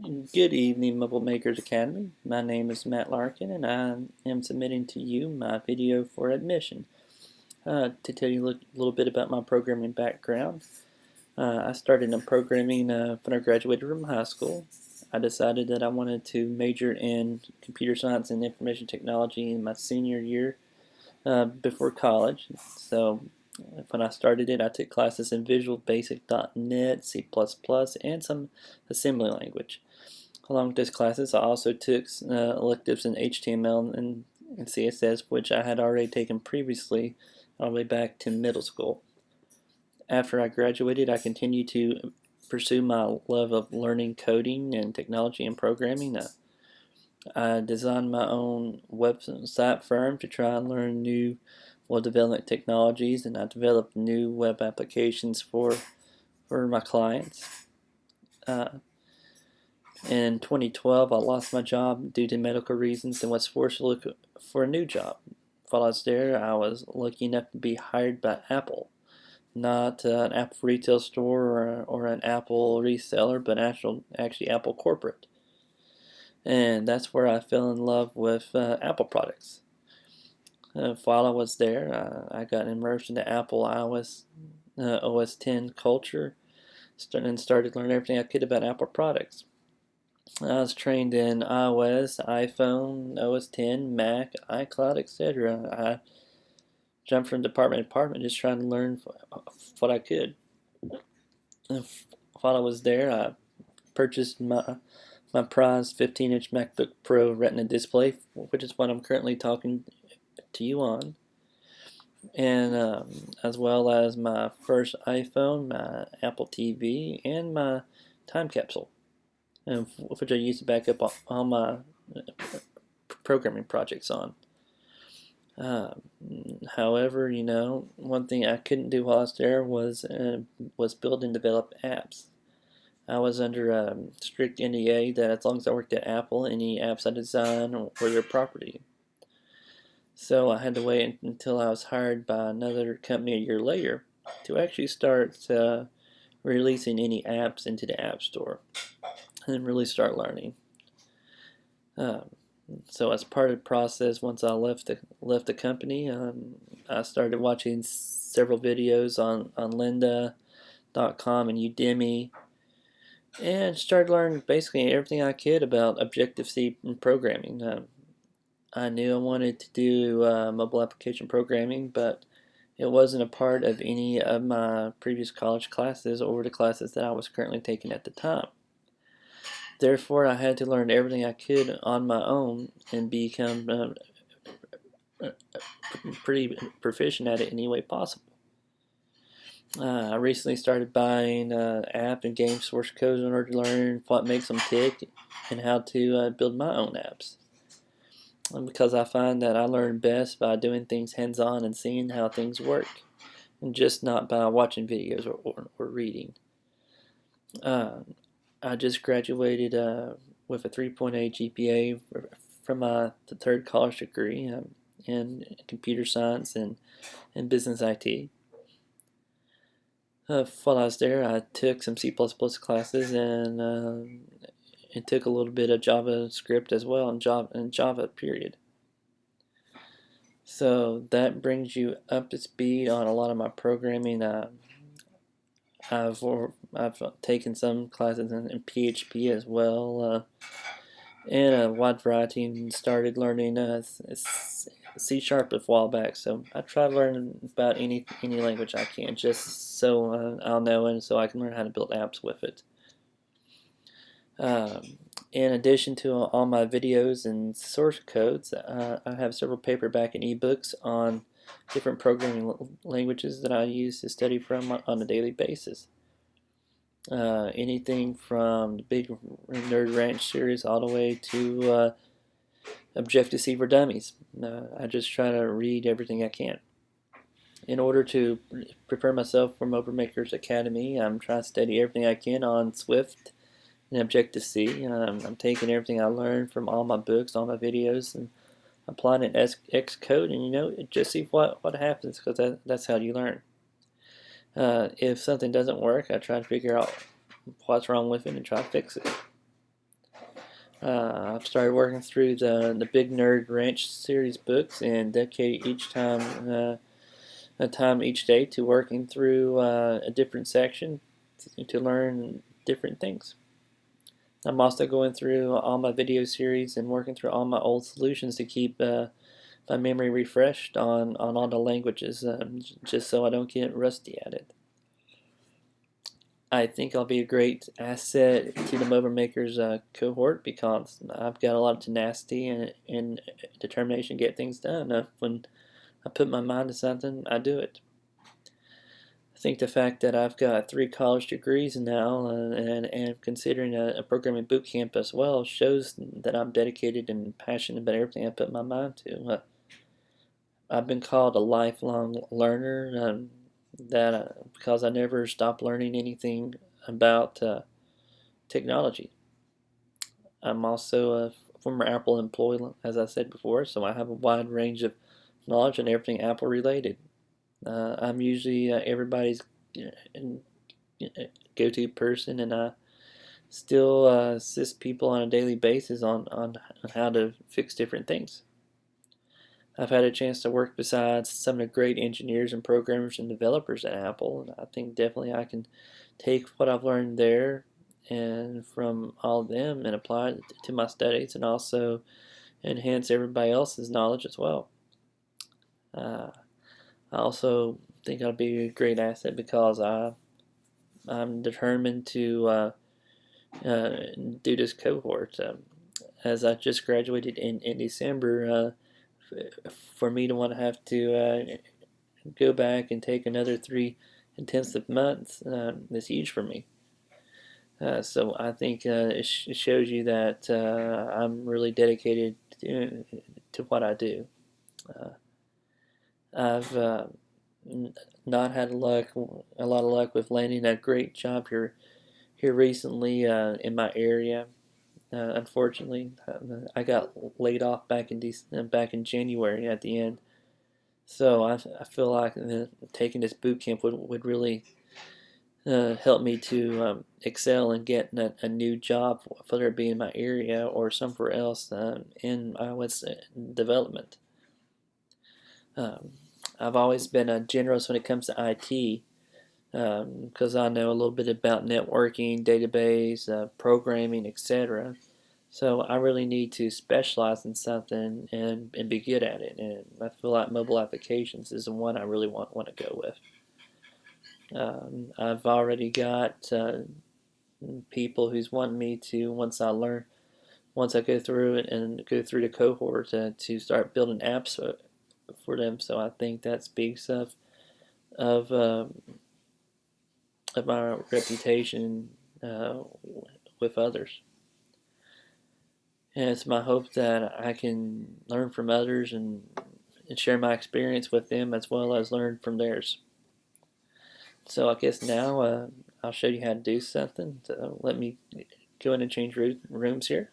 Good evening, Mobile Makers Academy. My name is Matt Larkin, and I am submitting to you my video for admission. To tell you a little bit about my programming background, I started in programming when I graduated from high school. I decided that I wanted to major in computer science and information technology in my senior year before college. So when I started it, I took classes in Visual Basic .NET, C++, and some assembly language. Along with those classes, I also took electives in HTML and CSS, which I had already taken previously, all the way back to middle school. After I graduated, I continued to pursue my love of learning coding and technology and programming. I designed my own website firm to try and learn new web development technologies, and I developed new web applications for my clients. In 2012, I lost my job due to medical reasons and was forced to look for a new job. While I was there, I was lucky enough to be hired by Apple. Not an Apple retail store or an Apple reseller, but actually Apple corporate. And that's where I fell in love with Apple products. While I was there, I got immersed into Apple iOS OS 10 culture and started learning everything I could about Apple products. I was trained in iOS, iPhone, OS 10, Mac, iCloud, etc. I jumped from department to department just trying to learn what I could. While I was there, I purchased my prized 15-inch MacBook Pro Retina display, which is what I'm currently talking to you on, and as well as my first iPhone, my Apple TV, and my time capsule, which I used to back up all my programming projects on. Um, However, one thing I couldn't do while I was there was build and develop apps. I was under a strict NDA that as long as I worked at Apple, any apps I designed were their property. So I had to wait until I was hired by another company a year later to actually start releasing any apps into the App Store and really start learning. Um, so as part of the process, once I left the company, I started watching several videos on lynda.com and Udemy, and started learning basically everything I could about Objective-C programming. I knew I wanted to do mobile application programming, but it wasn't a part of any of my previous college classes or the classes that I was currently taking at the time. Therefore, I had to learn everything I could on my own and become pretty proficient at it any way possible. I recently started buying app and game source codes in order to learn what makes them tick and how to build my own apps. Because I find that I learn best by doing things hands-on and seeing how things work, and just not by watching videos or reading. I just graduated with a 3.8 GPA from my third college degree in computer science and business IT. While I was there, I took some C++ classes and took a little bit of JavaScript as well, and Java period. So that brings you up to speed on a lot of my programming. I've taken some classes in PHP as well, and a wide variety, and started learning C# a while back. So I try to learn about any language I can, just so I'll know and so I can learn how to build apps with it. In addition to all my videos and source codes, I have several paperback and ebooks on different programming languages that I use to study from on a daily basis. Anything from the Big Nerd Ranch series all the way to Objective-C for Dummies. I just try to read everything I can. In order to prepare myself for Mobile Makers Academy, I'm trying to study everything I can on Swift and Objective-C. I'm taking everything I learned from all my books, all my videos, and applying it as Xcode, and just see what happens, because that's how you learn. If something doesn't work, I try to figure out what's wrong with it and try to fix it. I've started working through the Big Nerd Ranch series books and dedicate each time a time each day to working through a different section to learn different things. I'm also going through all my video series and working through all my old solutions to keep my memory refreshed on all the languages, just so I don't get rusty at it. I think I'll be a great asset to the MOBA Makers cohort because I've got a lot of tenacity and determination to get things done. When I put my mind to something, I do it. I think the fact that I've got 3 college degrees now and considering a programming boot camp as well shows that I'm dedicated and passionate about everything I put my mind to. I've been called a lifelong learner because I never stop learning anything about technology. I'm also a former Apple employee, as I said before, so I have a wide range of knowledge on everything Apple related. I'm usually everybody's go-to person, and I still assist people on a daily basis on how to fix different things. I've had a chance to work beside some of the great engineers and programmers and developers at Apple, and I think definitely I can take what I've learned there and from all of them and apply it to my studies and also enhance everybody else's knowledge as well. I also think I'll be a great asset because I'm determined to do this cohort. As I just graduated in December, for me to want to have to go back and take another 3 intensive months is huge for me. So I think it shows you that I'm really dedicated to what I do. I've not had a lot of luck with landing a great job here recently in my area. Unfortunately, I got laid off back in January at the end. So I feel like taking this boot camp would really help me to excel and get a new job, whether it be in my area or somewhere else in iOS development. Um, I've always been a generalist when it comes to IT because I know a little bit about networking, database, programming, etc. So I really need to specialize in something and be good at it. And I feel like mobile applications is the one I really want to go with. I've already got people who's wanting me to once I go through it and go through the cohort to start building apps for them. So I think that speaks of of my reputation with others. And it's my hope that I can learn from others and share my experience with them as well as learn from theirs. So I guess now I'll show you how to do something. So let me go in and change rooms here.